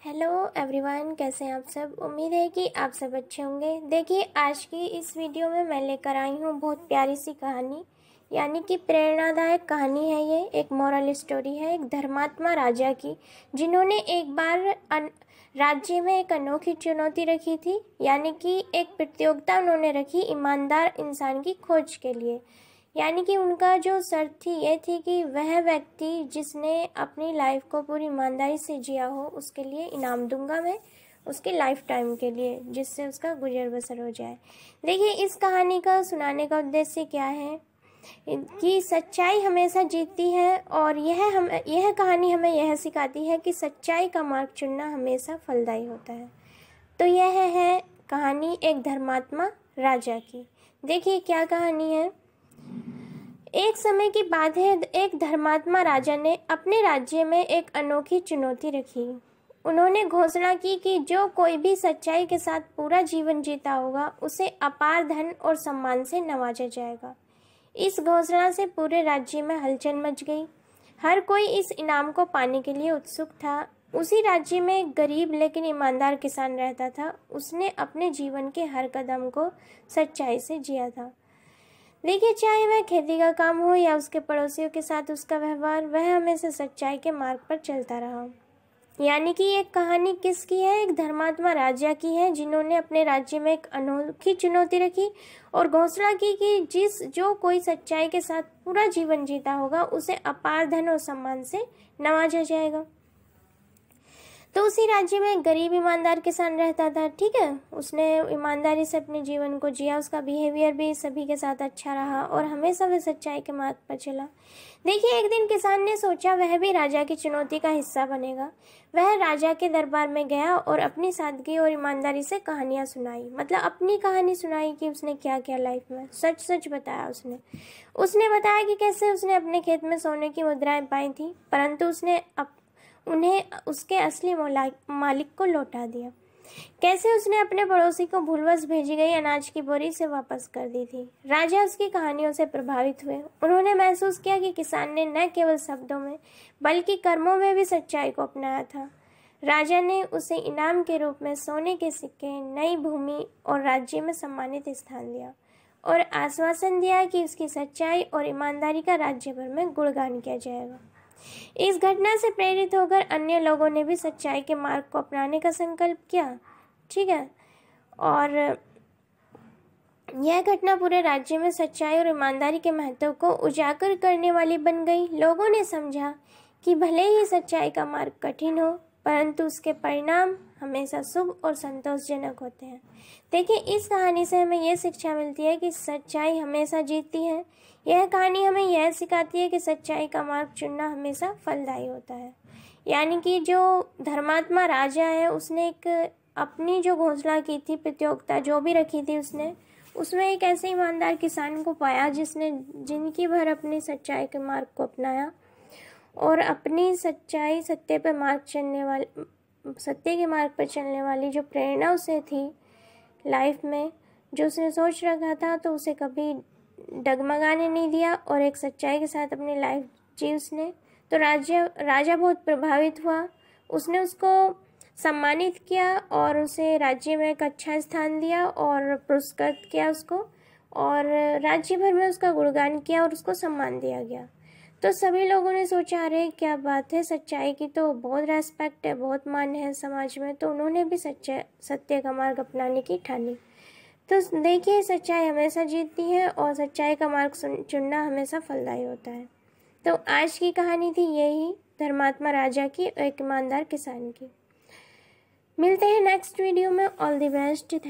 Hello everyone, कैसे हैं आप सब। उम्मीद है कि आप सब अच्छे होंगे। देखिए, आज की इस वीडियो में मैं लेकर आई हूँ बहुत प्यारी सी कहानी, यानी कि प्रेरणादायक कहानी है। ये एक मॉरल स्टोरी है एक धर्मात्मा राजा की, जिन्होंने एक बार राज्य में एक अनोखी चुनौती रखी थी, यानी कि एक प्रतियोगिता उन्होंने रखी ईमानदार इंसान की खोज के लिए। यानी कि उनका जो शर्त थी ये थी कि वह व्यक्ति जिसने अपनी लाइफ को पूरी ईमानदारी से जिया हो, उसके लिए इनाम दूंगा मैं, उसके लाइफ टाइम के लिए, जिससे उसका गुजर बसर हो जाए। देखिए, इस कहानी का सुनाने का उद्देश्य क्या है कि सच्चाई हमेशा जीतती है, और यह कहानी हमें यह सिखाती है कि सच्चाई का मार्ग चुनना हमेशा फलदायी होता है। तो यह है कहानी एक धर्मात्मा राजा की। देखिए क्या कहानी है। एक समय की बात है, एक धर्मात्मा राजा ने अपने राज्य में एक अनोखी चुनौती रखी। उन्होंने घोषणा की कि जो कोई भी सच्चाई के साथ पूरा जीवन जीता होगा, उसे अपार धन और सम्मान से नवाजा जाएगा। इस घोषणा से पूरे राज्य में हलचल मच गई। हर कोई इस इनाम को पाने के लिए उत्सुक था। उसी राज्य में एक गरीब लेकिन ईमानदार किसान रहता था। उसने अपने जीवन के हर कदम को सच्चाई से जिया था। देखिए, चाहे वह खेती का काम हो या उसके पड़ोसियों के साथ उसका व्यवहार, वह हमेशा सच्चाई के मार्ग पर चलता रहा। यानी कि ये कहानी किसकी है? एक धर्मात्मा राजा की है, जिन्होंने अपने राज्य में एक अनोखी चुनौती रखी और घोषणा की कि जो कोई सच्चाई के साथ पूरा जीवन जीता होगा, उसे अपार धन और सम्मान से नवाजा जाएगा। तो उसी राज्य में एक गरीब ईमानदार किसान रहता था। ठीक है, उसने ईमानदारी से अपने जीवन को जिया, उसका बिहेवियर भी सभी के साथ अच्छा रहा और हमेशा वह सच्चाई के मार्ग पर चला। देखिए, एक दिन किसान ने सोचा वह भी राजा की चुनौती का हिस्सा बनेगा। वह राजा के दरबार में गया और अपनी सादगी और ईमानदारी से कहानियां सुनाई, मतलब अपनी कहानी सुनाई कि उसने क्या किया लाइफ में। सच सच बताया उसने बताया कि कैसे उसने अपने खेत में सोने की मुद्राएं पाई थी, परंतु उसने उन्हें उसके असली मालिक को लौटा दिया। कैसे उसने अपने पड़ोसी को भूलवश भेजी गई अनाज की बोरी से वापस कर दी थी। राजा उसकी कहानियों से प्रभावित हुए। उन्होंने महसूस किया कि किसान ने न केवल शब्दों में बल्कि कर्मों में भी सच्चाई को अपनाया था। राजा ने उसे इनाम के रूप में सोने के सिक्के, नई भूमि और राज्य में सम्मानित स्थान दिया और आश्वासन दिया कि उसकी सच्चाई और ईमानदारी का राज्य भर में गुणगान किया जाएगा। इस घटना से प्रेरित होकर अन्य लोगों ने भी सच्चाई के मार्ग को अपनाने का संकल्प किया। ठीक है, और यह घटना पूरे राज्य में सच्चाई और ईमानदारी के महत्व को उजागर करने वाली बन गई। लोगों ने समझा कि भले ही सच्चाई का मार्ग कठिन हो, परंतु उसके परिणाम हमेशा शुभ और संतोषजनक होते हैं। देखिए, इस कहानी से हमें यह शिक्षा मिलती है कि सच्चाई हमेशा जीतती है। यह कहानी हमें यह सिखाती है कि सच्चाई का मार्ग चुनना हमेशा फलदायी होता है। यानी कि जो धर्मात्मा राजा है, उसने एक अपनी जो घोषणा की थी, प्रतियोगिता जो भी रखी थी उसमें एक ऐसे ईमानदार किसान को पाया जिसने जिंदगी भर अपनी सच्चाई के मार्ग को अपनाया और अपनी सत्य के मार्ग पर चलने वाली जो प्रेरणा उसे थी लाइफ में, जो उसने सोच रखा था, तो उसे कभी डगमगाने नहीं दिया और एक सच्चाई के साथ अपनी लाइफ जी उसने। तो राजा बहुत प्रभावित हुआ। उसने उसको सम्मानित किया और उसे राज्य में एक अच्छा स्थान दिया और पुरस्कृत किया उसको, और राज्य भर में उसका गुणगान किया और उसको सम्मान दिया गया। तो सभी लोगों ने सोचा, अरे क्या बात है, सच्चाई की तो बहुत रेस्पेक्ट है, बहुत मान है समाज में। तो उन्होंने भी सत्य का मार्ग अपनाने की ठानी। तो देखिए, सच्चाई हमेशा जीतती है और सच्चाई का मार्ग चुनना हमेशा फलदायी होता है। तो आज की कहानी थी यही, धर्मात्मा राजा की, एक ईमानदार किसान की। मिलते हैं नेक्स्ट वीडियो में। All the best. थैंक